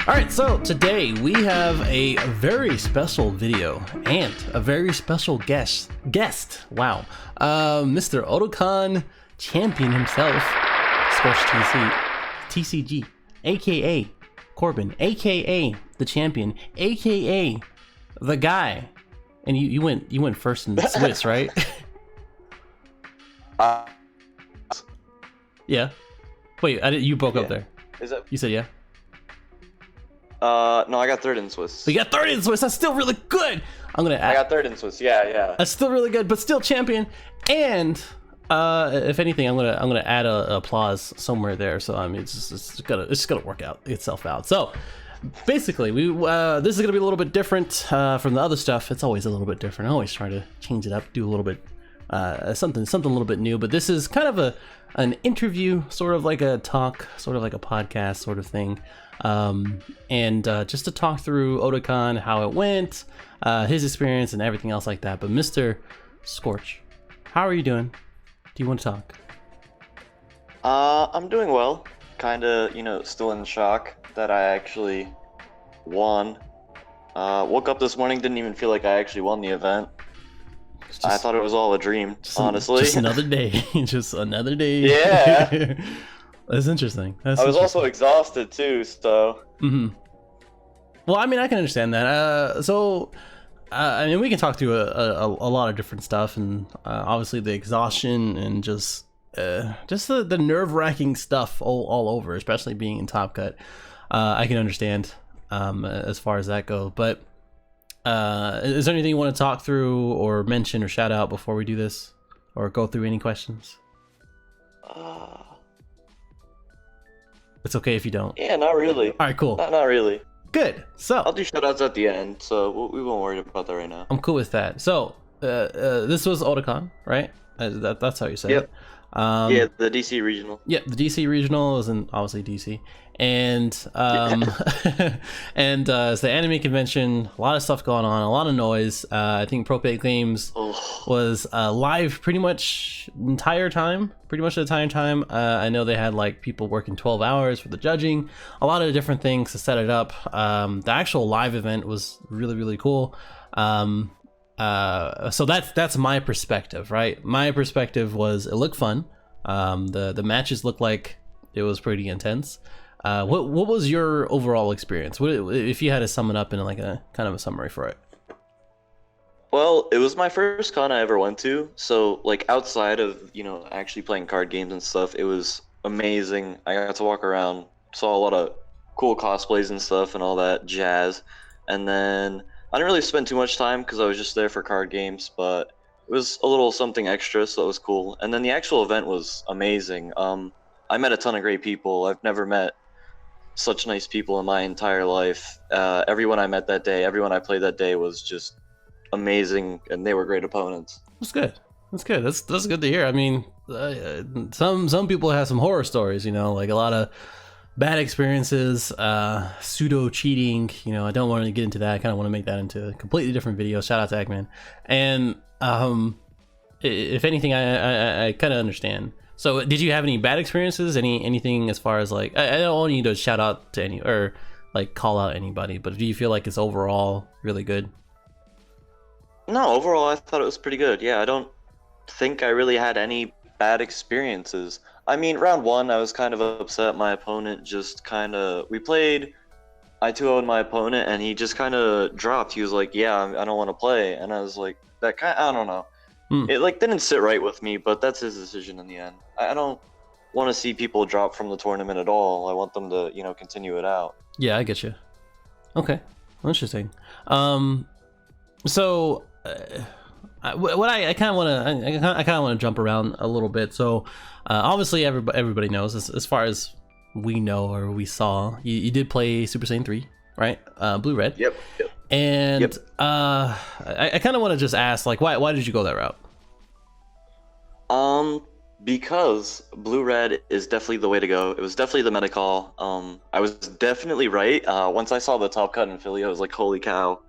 All right, so today we have a very special video and a very special guest. Wow, Mr. OTAKON champion himself, ScorchTCG, aka Corbin, aka the champion, aka the guy. And you went first in Swiss, right? Yeah. Wait, you broke up there. Is that? You said yeah. No, I got third in Swiss. You got third in Swiss. That's still really good. I got third in Swiss. Yeah. That's still really good, but still champion. And if anything, I'm gonna add a applause somewhere there. So I mean, it's just gonna work out itself out. So basically, this is gonna be a little bit different from the other stuff. It's always a little bit different. I always try to change it up, do a little bit something a little bit new. But this is kind of an interview, sort of like a talk, sort of like a podcast sort of thing. And just to talk through OTAKON, how it went, his experience and everything else like that. But Mr. Scorch, how are you doing? Do you want to talk? I'm doing well. Kinda, still in shock that I actually won. Woke up this morning, didn't even feel like I actually won the event. I thought it was all a dream, honestly. Just another day. Just another day. Yeah. That's interesting. I was also exhausted too, so. Well, I mean, I can understand that. I mean, we can talk through a lot of different stuff, and obviously the exhaustion and just the nerve-wracking stuff all over, especially being in Top Cut. I can understand as far as that goes. But is there anything you want to talk through or mention or shout out before we do this, or go through any questions? It's okay if you don't. Yeah, not really. All right, cool. Not really. Good. So I'll do shoutouts at the end, so we won't worry about that right now. I'm cool with that. So this was OTAKON, right? That's how you say it. Yeah, the DC regional. Yeah, the DC regional is in obviously DC, and and it's the anime convention. A lot of stuff going on, a lot of noise. I think Propate Games was live pretty much the entire time. I know they had like people working 12 hours for the judging, a lot of different things to set it up. The actual live event was really cool. So that's my perspective, right? My perspective was it looked fun. The matches looked like it was pretty intense. What was your overall experience? What if you had to sum it up in like a kind of a summary for it? Well, it was my first con I ever went to, so like outside of actually playing card games and stuff, it was amazing. I got to walk around, saw a lot of cool cosplays and stuff and all that jazz, and then I didn't really spend too much time because I was just there for card games, but it was a little something extra, so it was cool. And then the actual event was amazing. I met a ton of great people. I've never met such nice people in my entire life. Everyone I met that day, everyone I played that day was just amazing, and they were great opponents. That's good. That's good to hear. I mean, some people have some horror stories, like a lot of bad experiences, pseudo cheating. I don't want to get into that. I kind of want to make that into a completely different video. Shout out to Eggman. And if anything, I kind of understand. So did you have any bad experiences? Anything as far as like, I don't want you to shout out to any or like call out anybody, but do you feel like it's overall really good? No, overall I thought it was pretty good. Yeah, I don't think I really had any bad experiences. I mean, round one, I was kind of upset. My opponent just we played, I 2-0'd my opponent, and he just kind of dropped. He was like, yeah, I don't want to play. And I was like, I don't know. It like didn't sit right with me, but that's his decision in the end. I don't want to see people drop from the tournament at all. I want them to, continue it out. Yeah, I get you. Okay, interesting. So what I kind of want to jump around a little bit. So obviously everybody knows as far as we know or we saw, you did play Super Saiyan 3, right? Blue Red. Yep. And I kind of want to just ask, like, why did you go that route? Because Blue Red is definitely the way to go. It was definitely the meta call. I was definitely right. Once I saw the top cut in Philly, I was like, holy cow.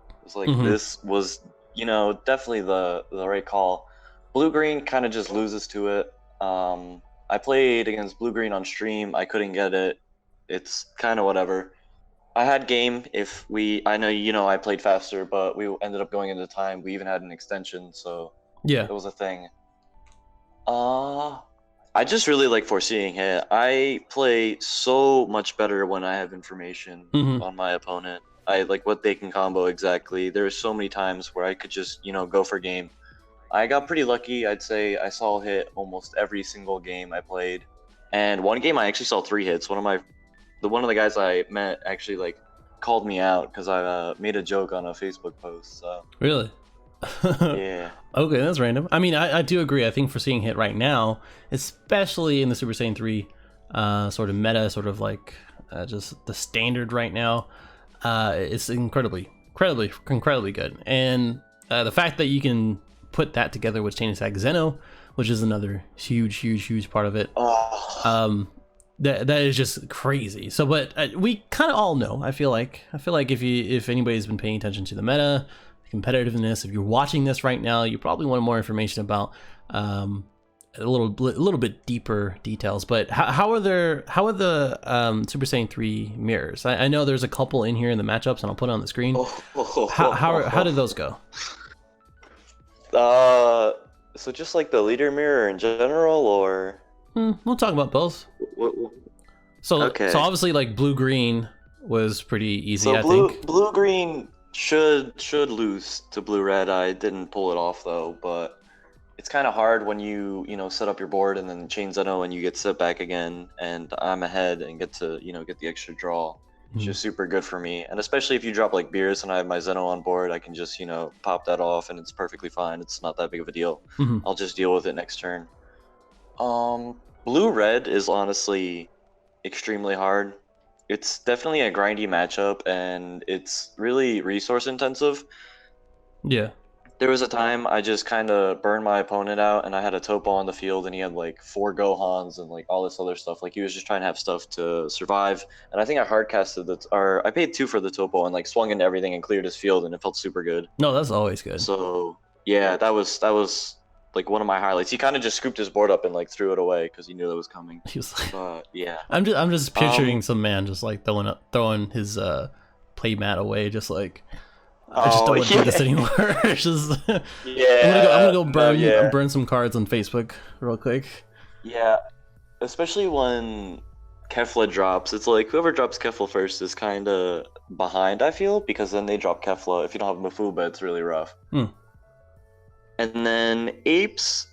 It was like, this was, definitely the right call. Blue-green kind of just loses to it. I played against Blue-green on stream. I couldn't get it. It's kind of whatever. I had game. If we, I know I played faster, but we ended up going into time. We even had an extension, so Yeah. it was a thing. Uh, I just really like foreseeing hit. I play so much better when I have information Hmm. on my opponent. I like what they can combo exactly. There's so many times where I could just, go for game. I got pretty lucky. I'd say I saw a hit almost every single game I played. And one game I actually saw 3 hits. One of the guys I met actually like called me out because I made a joke on a Facebook post. So Really? yeah. Okay, that's random. I mean, I do agree. I think for seeing hit right now, especially in the Super Saiyan 3 sort of meta, sort of like just the standard right now, it's incredibly good. And the fact that you can put that together with Chain Attack Zeno, which is another huge part of it, Oh. that is just crazy. So, but we kind of all know. I feel like if anybody's been paying attention to the meta, competitiveness, if you're watching this right now, you probably want more information about a little bit deeper details. But how are the Super Saiyan 3 mirrors? I know there's a couple in here in the matchups, and I'll put it on the screen. How did those go? So just like the leader mirror in general, or We'll talk about both. what? So Okay. so obviously like blue green was pretty easy. So I think. blue green should lose to blue red. I didn't pull it off though, but it's kind of hard when you set up your board and then chain Zeno and you get set back again, and I'm ahead and get to get the extra draw. It's just super good for me, and especially if you drop like Beerus and I have my Zeno on board, I can just pop that off and it's perfectly fine. It's not that big of a deal. Mhm. I'll just deal with it next turn. Blue red is honestly extremely hard. It's definitely a grindy matchup and it's really resource intensive. Yeah. There was a time I just kind of burned my opponent out and I had a Topo on the field and he had like 4 Gohans and like all this other stuff. Like he was just trying to have stuff to survive. And I think I hardcasted or I paid 2 for the Topo and like swung into everything and cleared his field and it felt super good. No, that's always good. So yeah, that was like one of my highlights. He kind of just scooped his board up and like threw it away because he knew that was coming. He was like, But yeah. I'm just picturing some man just like throwing his play mat away, just like I just don't want to do this anymore. It's just Yeah. I'm gonna go no, burn some cards on Facebook real quick. yeah. Especially when Kefla drops, it's like whoever drops Kefla first is kind of behind. I feel because then they drop Kefla. If you don't have Mafuba, it's really rough. And then apes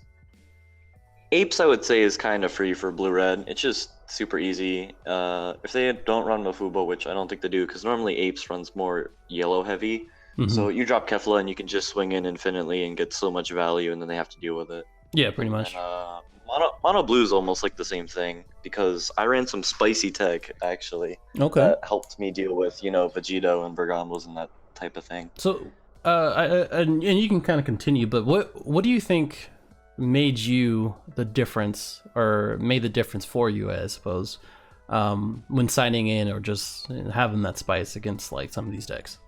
I would say is kind of free for blue red. It's just super easy. If they don't run Mafuba, which I don't think they do, because normally apes runs more yellow heavy. Mhm. So you drop Kefla and you can just swing in infinitely and get so much value, and then they have to deal with it. Yeah, pretty much. And, mono blue is almost like the same thing because I ran some spicy tech actually Okay. that helped me deal with Vegito and Bergambos and that type of thing. So, and you can kind of continue, but what do you think made you the difference, or made the difference for you, I suppose, when signing in or just having that spice against like some of these decks?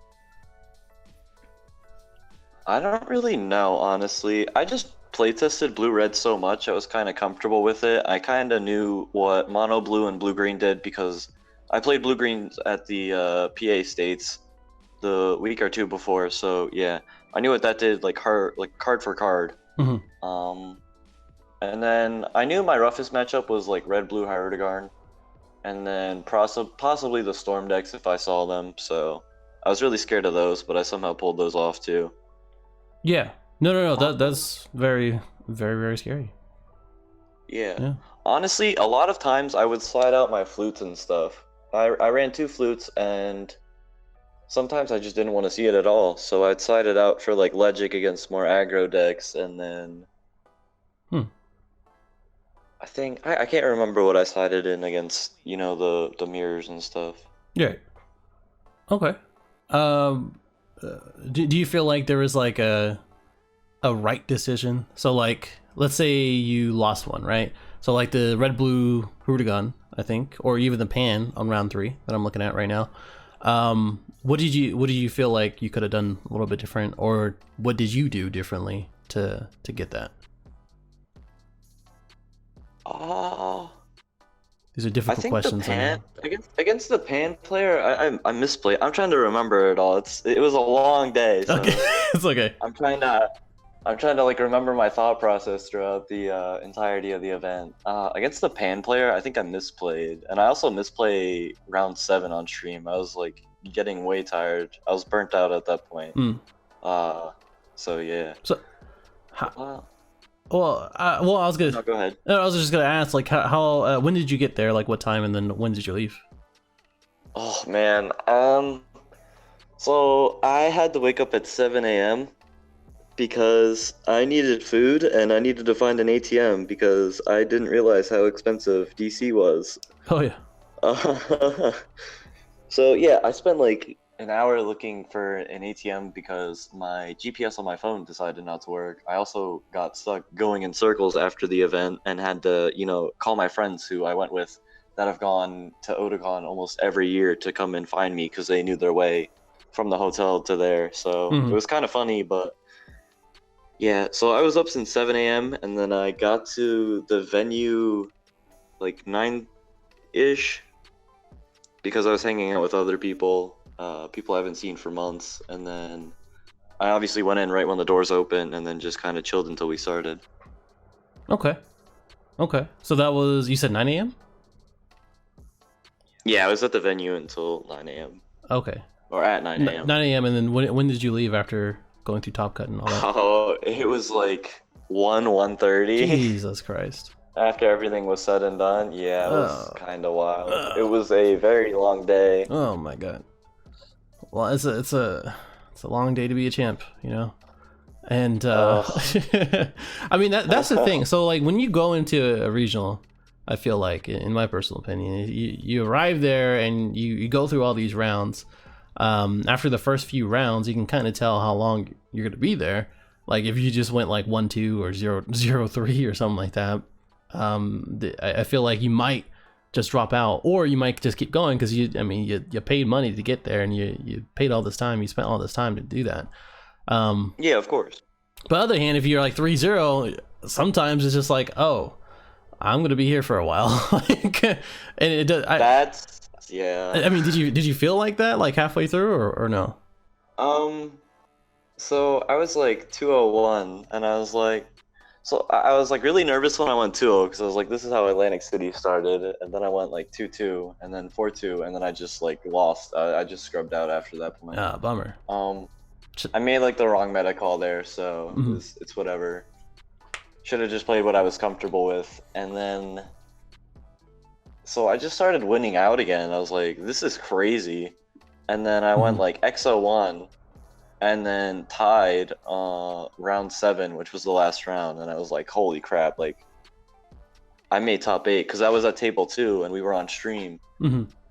I don't really know, honestly. I just playtested blue-red so much, I was kind of comfortable with it. I kind of knew what mono blue and blue-green did because I played blue-green at the PA States the week or two before, so yeah. I knew what that did, like card for card. Mm-hmm. And then I knew my roughest matchup was like red-blue Hyrudigarn, and then possibly the Storm decks if I saw them, so I was really scared of those, but I somehow pulled those off too. Yeah. No. That's very scary. Yeah. Honestly, a lot of times I would slide out my flutes and stuff. I ran 2 flutes and sometimes I just didn't want to see it at all. So I'd slide it out for like Legic against more aggro decks and then I think I can't remember what I sided in against, the mirrors and stuff. Yeah. Okay. Do you feel like there was like a right decision? So like, let's say you lost one, right? So like the red blue Hurdigan, I think, or even the pan on round 3 that I'm looking at right now. What did you feel like you could have done a little bit different, or what did you do differently to get that? These are I difficult think the questions. I pan know. against the pan player, I misplayed. I'm trying to remember it all. It was a long day, so Okay, it's okay. I'm trying to like remember my thought process throughout the entirety of the event. Against the pan player, I think I misplayed, and I also misplay round 7 on stream. I was like getting way tired. I was burnt out at that point. Mm. So yeah. So, Uh, well, I was gonna. no, go ahead. I was just gonna ask, like, how when did you get there? Like, what time, and then when did you leave? Oh man. So I had to wake up at 7 a.m. because I needed food and I needed to find an ATM because I didn't realize how expensive DC was. Oh yeah. So yeah, I spent like an hour looking for an ATM because my GPS on my phone decided not to work. I also got stuck going in circles after the event and had to, call my friends who I went with that have gone to OTAKON almost every year to come and find me because they knew their way from the hotel to there. So it was kind of funny, but yeah. So I was up since 7 a.m. and then I got to the venue like 9-ish because I was hanging out with other people. People I haven't seen for months, and then I obviously went in right when the doors opened, and then just kind of chilled until we started. Okay. So that was, you said 9 a.m. Yeah, I was at the venue until 9 a.m. Okay. Or at 9 a.m. 9 a.m. and then when did you leave after going through Top Cut and all that? Oh, it was like 1:30. Jesus Christ. After everything was said and done, yeah, it was kind of wild. It was a very long day. Oh my god. Well, it's a long day to be a champ, And I mean that's the thing. So like when you go into a regional, I feel like, in my personal opinion, you arrive there and you go through all these rounds. After the first few rounds, you can kind of tell how long you're gonna be there. Like if you just went like 1-2 or 0-0-3 or something like that, I feel like you might just drop out, or you might just keep going because you paid money to get there and you paid all this time, you spent all this time to do that. Yeah, of course. But on the other hand, if you're like 3-0, sometimes it's just like, oh, I'm gonna be here for a while. Like, and it does. Yeah. I mean, did you feel like that like halfway through or no? So I was like 201, and I was like, I was like really nervous when I went 2-0 because I was like, this is how Atlantic City started, and then I went like 2-2, and then 4-2, and then I just like lost. I just scrubbed out after that point. Ah, bummer. I made like the wrong meta call there, so it's whatever. Should have just played what I was comfortable with, and then so I just started winning out again. I was like, this is crazy, and then I went like XO1. And then tied round 7, which was the last round, and I was like, holy crap, like I made top 8 because I was at table 2 and we were on stream,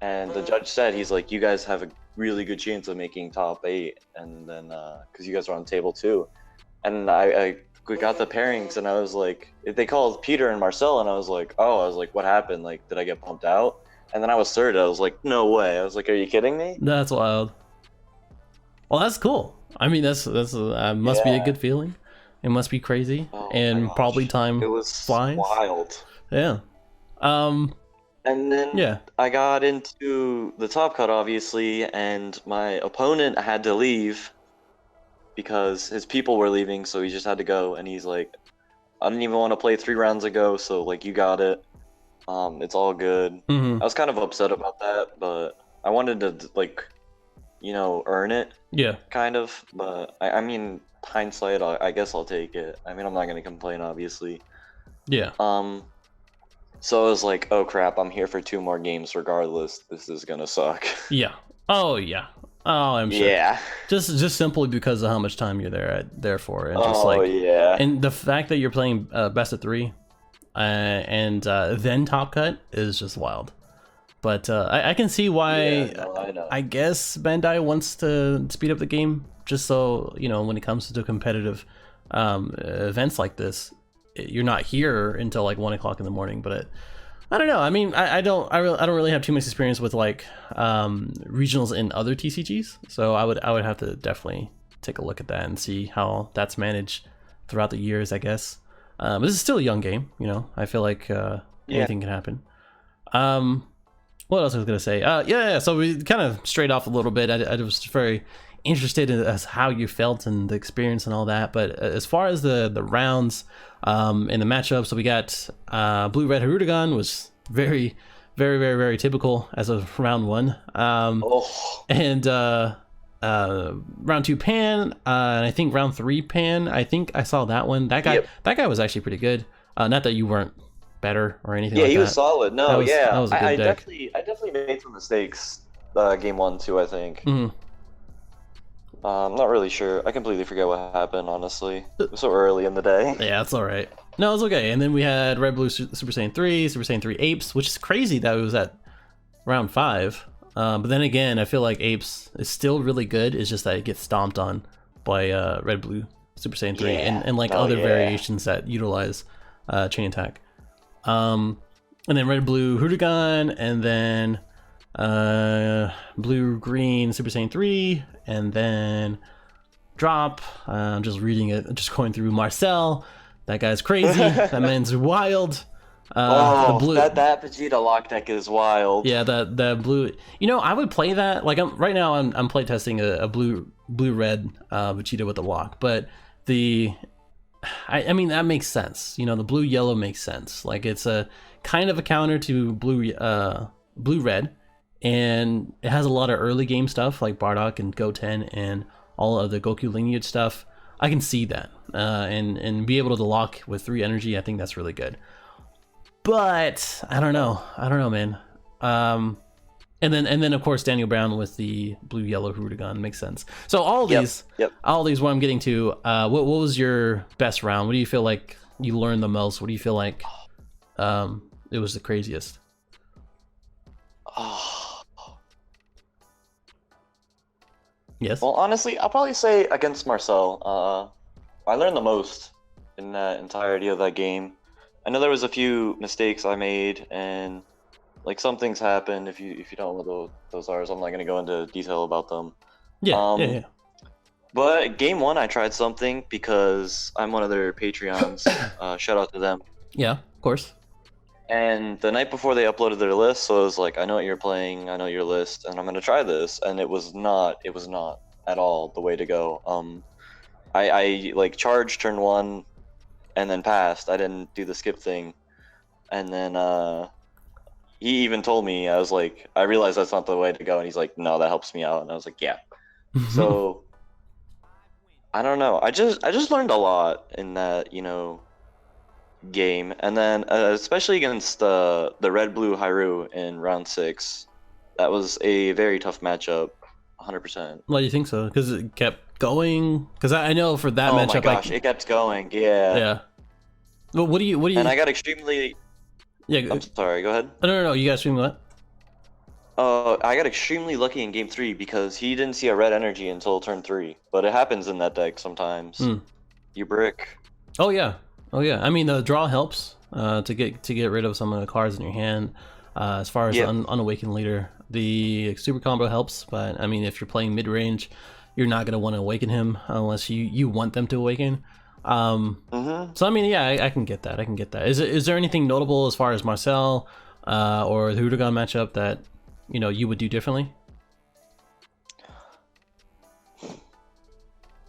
and the judge said, he's like, you guys have a really good chance of making top 8, and then because you guys are on table 2, and we got the pairings, and I was like, they called Peter and Marcel, and I was like, what happened, like did I get bumped out? And then I was third. I was like, no way. I was like, are you kidding me? That's wild. Well, that's cool. I mean, that's must be a good feeling. It must be crazy, and probably time flies. Wild. Yeah. And then I got into the top cut, obviously, and my opponent had to leave because his people were leaving, so he just had to go. And he's like, I didn't even want to play 3 rounds ago, so like you got it. It's all good. I was kind of upset about that, but I wanted to like, earn it. Yeah. Kind of, but I mean, hindsight, I guess I'll take it. I mean, I'm not gonna complain, obviously. Yeah. So I was like, oh crap, I'm here for 2 more games regardless. This is gonna suck. Yeah. Oh yeah. Oh, I'm sure. Yeah. Just simply because of how much time you're there for, and just yeah. And the fact that you're playing best of 3, and then top cut is just wild. But I can see why. I know. I guess Bandai wants to speed up the game, just so when it comes to competitive events like this, you're not here until like 1 o'clock in the morning. But I don't know. I mean, I don't really have too much experience with like regionals in other TCGs, so I would have to definitely take a look at that and see how that's managed throughout the years, I guess. But this is still a young game, I feel like anything can happen. What else I was gonna say? Yeah. So we kind of strayed off a little bit. I was very interested in as how you felt and the experience and all that. But as far as the rounds, and the matchups, so we got blue red Hirudegan was very typical as of round 1. And round 2 Pan, and I think round 3 Pan. I think I saw that one. That guy was actually pretty good. Not that you weren't better or anything. Yeah, like he that. was solid. No, that was a good deck. I definitely made some mistakes. Game 1 too, I think. I'm not really sure. I completely forget what happened, honestly. It was so early in the day. Yeah, it's all right. No, it's okay. And then we had Red Blue Super Saiyan 3, Super Saiyan 3 Apes, which is crazy that it was at round 5. But then again, I feel like Apes is still really good. It's just that it gets stomped on by Red Blue Super Saiyan 3 and like other variations that utilize chain attack. And then Red Blue Hirudegan, and then Blue Green Super Saiyan 3, and then drop. I'm just reading it, just going through Marcel. That guy's crazy. That man's wild. The blue, that Vegeta lock deck is wild. Yeah, that blue. You know, I would play that. Like right now, I'm play testing a blue red Vegeta with the lock, but I mean that makes sense. You know, the blue yellow makes sense. Like it's a kind of a counter to blue red, and it has a lot of early game stuff like Bardock and Goten and all of the Goku lineage stuff. I can see that, and be able to lock with 3 energy. I think that's really good. But I don't know, man. And then of course Daniel Brown with the blue yellow Hirudegan makes sense. So all these, all these. What I'm getting to, what was your best round? What do you feel like you learned the most? What do you feel like it was the craziest? Yes. Well, honestly, I'll probably say against Marcel. I learned the most in that entirety of that game. I know there was a few mistakes I made, and like some things happened. If you don't know what those are, so I'm not gonna go into detail about them. Yeah. But game 1, I tried something because I'm one of their Patreons. Shout out to them. Yeah, of course. And the night before they uploaded their list, so I was like, I know what you're playing, I know your list, and I'm gonna try this. And it was not at all the way to go. I like charged turn 1 and then passed. I didn't do the skip thing. And then he even told me, I was like, I realized that's not the way to go, and he's like, no, that helps me out. And I was like, yeah. So I don't know. I just learned a lot in that, you know, game. And then especially against the red blue Hyrule in round 6, that was a very tough matchup. 100%. Why do you think so? Because it kept going. Because I know for that matchup, my gosh, it kept going. Yeah. Well, what do you? And I got extremely. Yeah. I'm sorry. Go ahead. No. You got extremely what? I got extremely lucky in game 3 because he didn't see a red energy until turn 3. But it happens in that deck sometimes. You brick. Oh yeah. I mean, the draw helps to get rid of some of the cards in your hand. As far as unawakened leader, the super combo helps. But I mean, if you're playing mid range, you're not gonna want to awaken him unless you want them to awaken. So I mean, yeah, I can get that. Is there anything notable as far as Marcel or the Hirudegan matchup that you would do differently?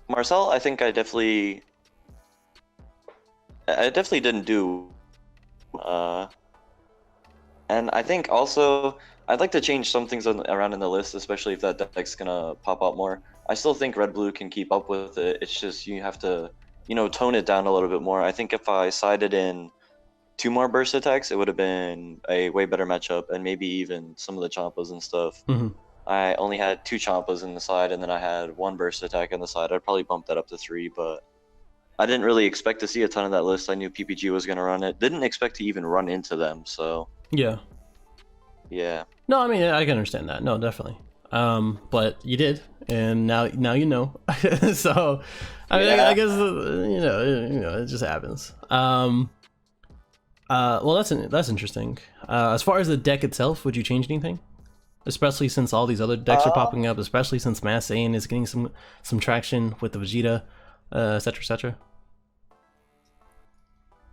Marcel, I think I definitely didn't do. And I think also I'd like to change some things around in the list, especially if that deck's gonna pop out more. I still think red blue can keep up with it. It's just you have to, tone it down a little bit more. I think if I sided in 2 more burst attacks, it would have been a way better matchup, and maybe even some of the Champas and stuff. I only had 2 Champas in the side, and then I had 1 burst attack in the side. I'd probably bump that up to 3, but I didn't really expect to see a ton of that list. I knew PPG was gonna run it. Didn't expect to even run into them, so. Yeah. No, I mean, I can understand that. No, definitely. But you did, and now you know. So, I mean, I guess it just happens. Well, that's interesting. As far as the deck itself, would you change anything? Especially since all these other decks are popping up. Especially since Mass Saiyan is getting some traction with the Vegeta, etc., etc.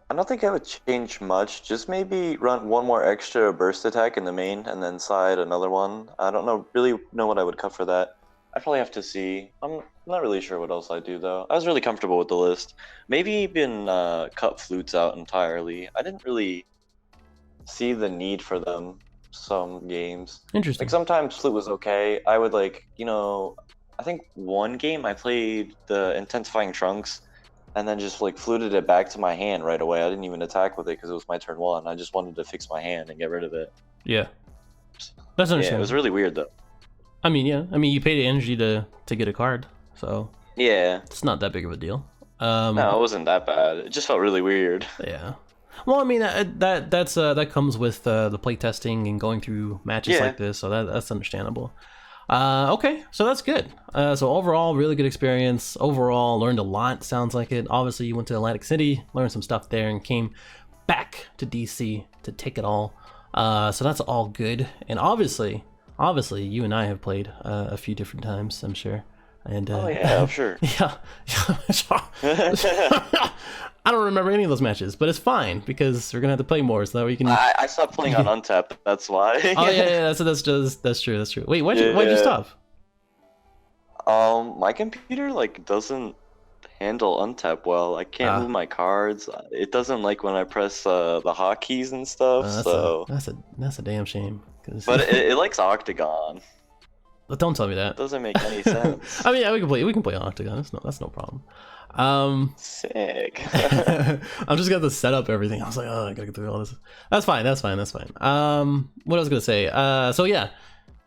I don't think I would change much. Just maybe run one more extra burst attack in the main, and then side another one. I don't really know what I would cut for that. I probably have to see. I'm not really sure what else I do though. I was really comfortable with the list. Maybe even cut flutes out entirely. I didn't really see the need for them some games. Interesting. Like sometimes flute was okay. I would like, I think one game I played the intensifying trunks and then just like fluted it back to my hand right away. I didn't even attack with it because it was my turn 1. I just wanted to fix my hand and get rid of it. Yeah. That's understandable. Yeah, it was really weird though. I mean, yeah. I mean, you paid the energy to get a card, so yeah, it's not that big of a deal. No, it wasn't that bad. It just felt really weird. Yeah. Well, I mean that comes with the play testing and going through matches like this, so that's understandable. Okay, so that's good. So overall, really good experience. Overall, learned a lot. Sounds like it. Obviously, you went to Atlantic City, learned some stuff there, and came back to DC to take it all. So that's all good. And obviously, you and I have played a few different times, I'm sure. And oh yeah, I'm sure. Yeah. I don't remember any of those matches, but it's fine because we're gonna have to play more, so that we can. I stopped playing on Untap. That's why. Oh yeah. That's true. That's true. Wait, why'd you stop? My computer like doesn't handle Untap well. I can't move my cards. It doesn't like when I press the hotkeys and stuff. That's a damn shame. But it likes Octagon. But don't tell me that. It doesn't make any sense. I mean, yeah, we can play on Octagon. That's no problem. Sick. I'm just gonna have to set up everything. I was like, oh, I gotta get through all this. That's fine. What I was gonna say. So yeah.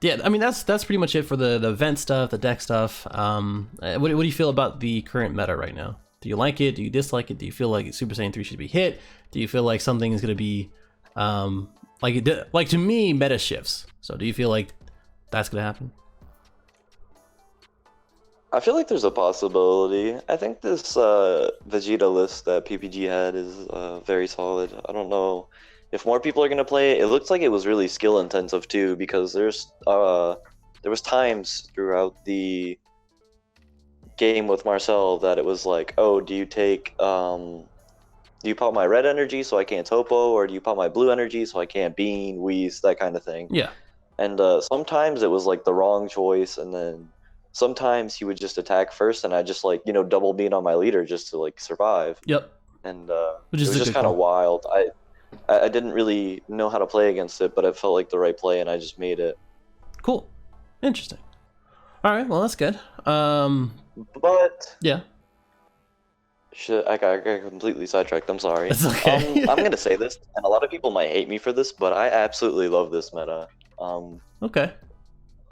I mean, that's pretty much it for the event stuff, the deck stuff. What do you feel about the current meta right now? Do you like it? Do you dislike it? Do you feel like Super Saiyan 3 should be hit? Do you feel like something is gonna be like to me, meta shifts. So do you feel like that's gonna happen? I feel like there's a possibility. I think this Vegeta list that PPG had is very solid. I don't know if more people are gonna play it. It looks like it was really skill intensive too, because there was times throughout the game with Marcel that it was like, oh, do you pop my red energy so I can't topo, or do you pop my blue energy so I can't bean, wheeze, that kind of thing. Yeah. And sometimes it was like the wrong choice, and then sometimes he would just attack first, and I just like double bean on my leader just to like survive. Yep. And it was just kind of wild. I didn't really know how to play against it, but it felt like the right play, and I just made it. Cool. Interesting. All right. Well, that's good. But yeah. Shit, I got completely sidetracked. I'm sorry. It's okay. I'm gonna say this, and a lot of people might hate me for this, but I absolutely love this meta. Okay.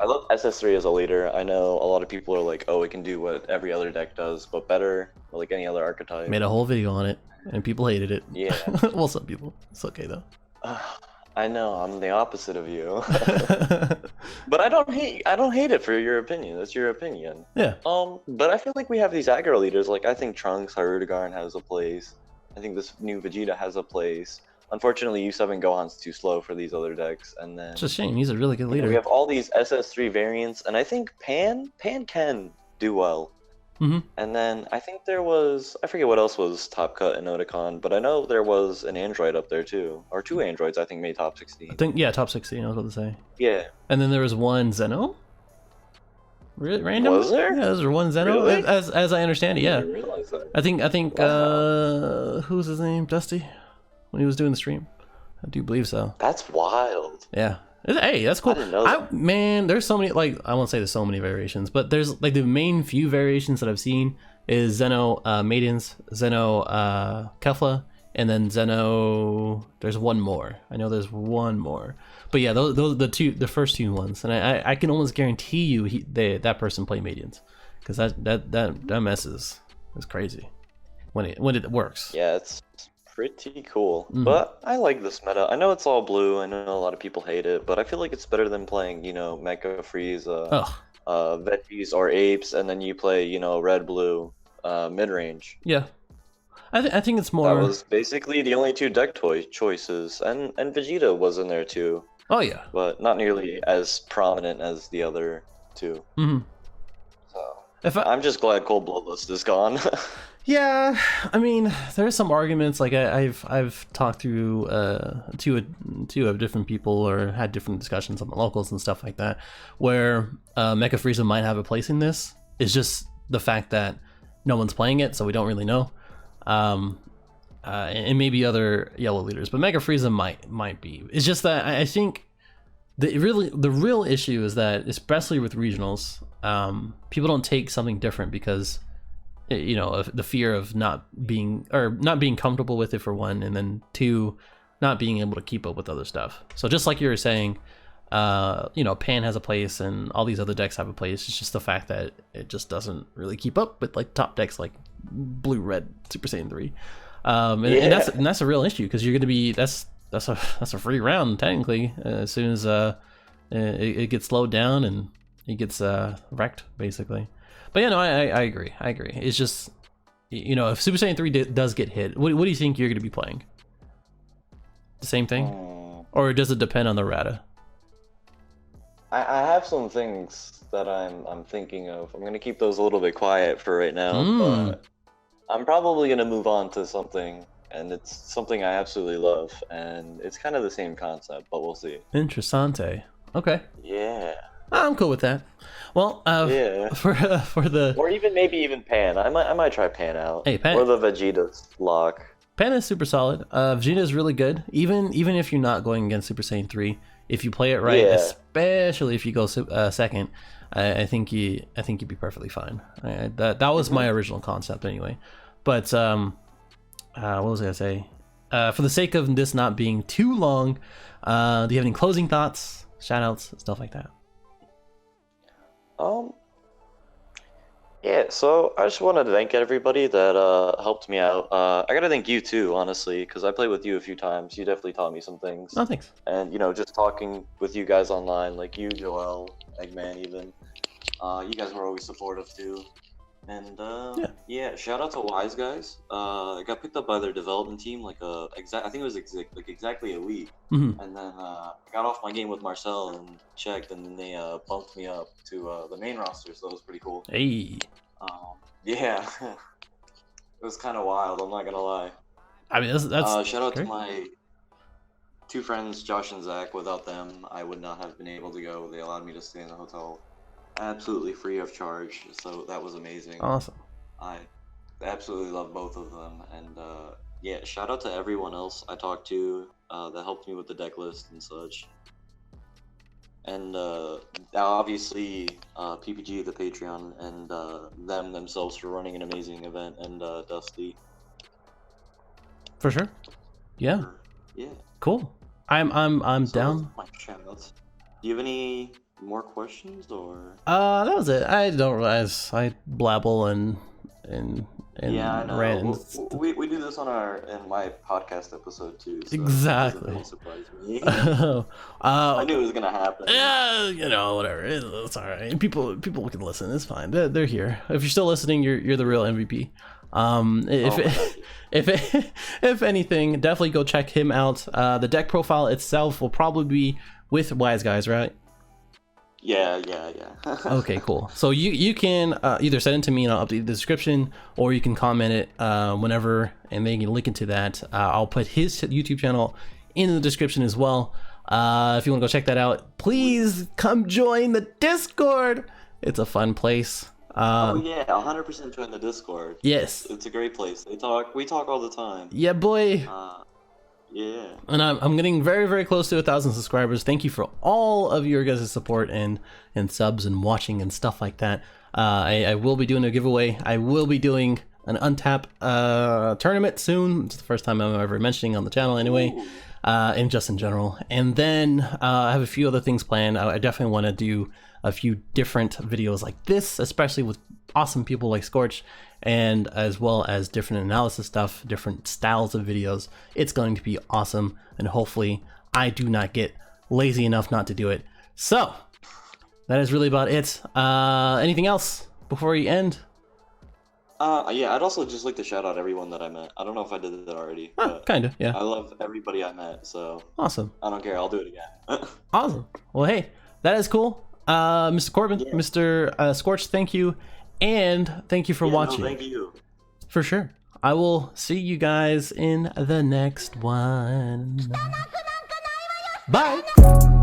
I love SS3 as a leader. I know a lot of people are like, oh, it can do what every other deck does, but better, or like any other archetype. Made a whole video on it, and people hated it. Yeah. Well, some people. It's okay though. I know, I'm the opposite of you. But I don't hate it for your opinion. That's your opinion. Yeah. But I feel like we have these aggro leaders. Like I think Trunks, Harudegarn has a place. I think this new Vegeta has a place. Unfortunately, U7 Gohan's too slow for these other decks, and then it's a shame. He's a really good leader. We have all these SS3 variants, and I think Pan can do well. Mm-hmm. And then I think there was, I forget what else was top cut in OTAKON, but I know there was an android up there too, or 2 androids I think made top 16. I think top 16. I was about to say. Yeah. And then there was one Zeno. Random? Was there? Yeah, there was one Zeno. Really? As I understand it, yeah. I didn't realize that. I think Wow. Who's his name? Dusty, when he was doing the stream. I do believe so. That's wild. Yeah. Hey, that's cool. I didn't know that. Man, there's so many, like, I won't say there's so many variations, but there's like the main few variations that I've seen is Zeno Maidens, Zeno Kefla, and then Zeno. There's one more. I know there's one more, but yeah, those the first 2 ones, and I can almost guarantee you that person played Maidens, because that messes is crazy when it works. Yeah, it's pretty cool. But I like this meta. I know it's all blue. I know a lot of people hate it, but I feel like it's better than playing, Mecha Frieza, Veggies or Apes, and then you play, red blue mid range. Yeah, I think it's more. That was basically the only 2 deck choices, and Vegeta was in there too. Oh yeah, but not nearly as prominent as the other 2. Mm-hmm. So I'm just glad Cold Bloodlust is gone. Yeah, I mean, there's some arguments. Like I've talked to two of different people or had different discussions on the locals and stuff like that, where Mecha Frieza might have a place in this. It's just the fact that no one's playing it, so we don't really know. And maybe other yellow leaders, but Mecha Frieza might be. It's just that I think the real issue is that, especially with regionals, people don't take something different because, you know, of the fear of not being comfortable with it, for one, and then two, not being able to keep up with other stuff. So just like you were saying, you know, Pan has a place and all these other decks have a place. It's just the fact that it just doesn't really keep up with like top decks like Blue Red Super Saiyan 3. And that's a real issue, because you're going to be that's a free round technically as soon as it gets slowed down and it gets wrecked basically. But yeah, no, I agree. It's just, you know, if Super Saiyan 3 does get hit, what do you think you're going to be playing? The same thing, or does it depend on the Rata? I have some things that I'm thinking of. I'm gonna keep those a little bit quiet for right now, but I'm probably gonna move on to something, and it's something I absolutely love, and it's kind of the same concept, but we'll see. Interessante. Okay. Yeah. I'm cool with that. Well, yeah. for the, or maybe even Pan. I might try Pan out. Hey, Pan. Or the Vegeta's lock. Pan is super solid. Vegeta is really good. Even if you're not going against Super Saiyan 3, if you play it right, especially if you go second, I think you'd be perfectly fine. That was my original concept anyway. But what was I gonna say? For the sake of this not being too long, do you have any closing thoughts, shoutouts, stuff like that? Yeah, so I just wanted to thank everybody that helped me out. I gotta thank you too, honestly, because I played with you a few times. You definitely taught me some things. Oh, thanks. And, you know, just talking with you guys online, like you, Joel, Eggman even, you guys were always supportive too. And yeah, shout out to Wise Guys. I got picked up by their development team like I think it was exactly a week. Mm-hmm. And then I got off my game with Marcel and checked, and then they bumped me up to the main roster, so that was pretty cool. Hey. Yeah, it was kind of wild. I'm not gonna lie. I mean, that's shout out great. to my two friends, Josh and Zach. Without them, I would not have been able to go. They allowed me to stay in the hotel absolutely free of charge, so that was amazing. Awesome. I absolutely love both of them, and yeah, shout out to everyone else I talked to that helped me with the deck list and such. And obviously PPG, the Patreon, and them themselves for running an amazing event, and Dusty. For sure. Yeah. Yeah. Cool. I'm So down. my shoutouts. Do you have any more questions, or? That was it. I don't realize I blabble and yeah, I know. rant. We do this on in my podcast episode too. So Exactly. It doesn't surprise me. I knew it was gonna happen. Yeah, you know, whatever. It's all right. People can listen. It's fine. They're here. If you're still listening, you're the real MVP. If anything, definitely go check him out. The deck profile itself will probably be with Wise Guys, right? Yeah. Okay, cool. So you can either send it to me and I'll update the description, or you can comment it whenever, and then you can link into that. I'll put his YouTube channel in the description as well. If you want to go check that out, please come join the Discord. It's a fun place. Oh yeah, 100% join the Discord. Yes, it's a great place. We talk all the time. Yeah, boy. Yeah. And I'm getting very, very close to 1,000 subscribers. Thank you for all of your guys' support and subs and watching and stuff like that. I will be doing a giveaway. I will be doing an Untap tournament soon. It's the first time I'm ever mentioning on the channel anyway. And just in general. And then I have a few other things planned. I definitely want to do a few different videos like this, especially with awesome people like Scorch, and as well as different analysis stuff, different styles of videos. It's going to be awesome, and hopefully I do not get lazy enough not to do it. So that is really about it. Anything else before we end? Yeah, I'd also just like to shout out everyone that I met. I don't know if I did that already. But Kind of, yeah. I love everybody I met, so Awesome. I don't care. I'll do it again. Awesome. Well, hey, that is cool. Mr. Corbin, Mr. Scorch, thank you. And thank you for watching. No, thank you. for sure. I will see you guys in the next one. Bye.